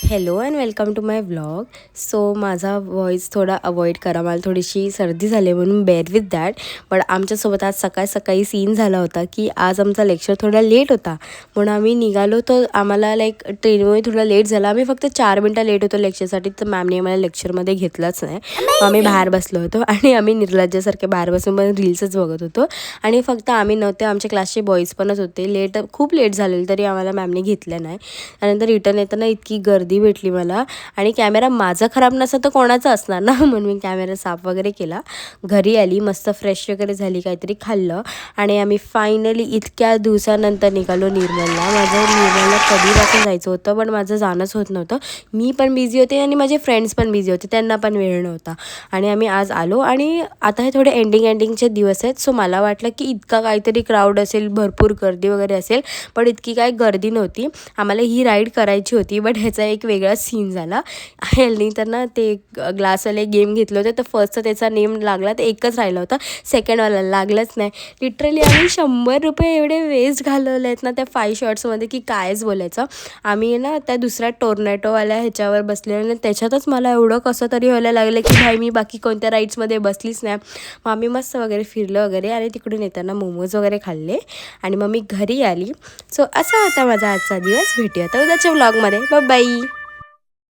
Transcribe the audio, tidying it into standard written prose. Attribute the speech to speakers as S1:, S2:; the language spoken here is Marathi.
S1: Hello and welcome to my vlog. So माझा व्हॉईस थोडा अवॉइड करा, मला थोडीशी सर्दी झाली म्हणून बेअर विथ दॅट. पण आमच्यासोबत आज सकाळी सीन झाला होता की आज आमचा लेक्चर थोडा लेट होता, म्हणून आम्ही निघालो. तर आम्हाला ट्रेनमुळे थोडा लेट झाला. आम्ही फक्त 4 मिनटं लेट होतो लेक्चरसाठी, तर मॅमने आम्हाला लेक्चरमध्ये घेतलंच नाही. आम्ही बाहेर बसलो होतो आणि आम्ही निर्लज्जासारखे बाहेर बसून पण रील्सच बघत होतो. आणि फक्त आम्ही नव्हते, आमच्या क्लासचे बॉईज पणच होते. खूप लेट झालेलं तरी आम्हाला मॅमने घेतलं नाही. त्यानंतर रिटर्न येताना इतकी गर्दी भेटली मला. आणि कॅमेरा माझा खराब नसता तर कोणाचा असणार ना, म्हणून मी कॅमेरा साफ वगैरे केला. घरी आली, मस्त फ्रेश वगैरे झाली, काहीतरी खाल्लं आणि आम्ही फायनली इतक्या दिवसानंतर निघालो निर्मलला. माझं निर्मलला कधीपासून जायचं होतं, पण माझं जाणंच होत नव्हतं. मी पण बिझी होते आणि माझे फ्रेंड्स पण बिझी होते, त्यांना पण वेळ नव्हता. आणि आम्ही आज आलो आणि आता हे थोडे एंडिंगचे दिवस आहेत. सो मला वाटलं की इतका काहीतरी क्राऊड असेल, भरपूर गर्दी वगैरे असेल, पण इतकी काही गर्दी नव्हती. आम्हाला ही राईड करायची होती, बट ह्याचा एक वेगळा सीन झाला. ह्यांनी तर ना ते ग्लासवाले गेम घेतले होते, तर फर्स्टचा त्याचा नेम लागला, तर एकच राहिला होता, सेकंडवाला लागलाच नाही. लिटरली आम्ही 100 रुपये एवढे वेस्ट घालवले आहेत ना त्या 5 शॉर्ट्समध्ये की कायच बोलायचं. आम्ही ना त्या दुसऱ्या टोर्नेटोवाल्या ह्याच्यावर बसलेलो आणि त्याच्यातच मला एवढं कसं तरी व्हायला लागलं की भाई मी बाकी कोणत्या राईड्समध्ये बसलीच नाही. मग आम्ही मस्त वगैरे फिरलं वगैरे आणि तिकडून येताना मोमोज वगैरे खाल्ले आणि मग मी घरी आली. सो असा होता माझा आजचा दिवस. भेटूया आता उद्याच्या व्लॉगमध्ये. बाय.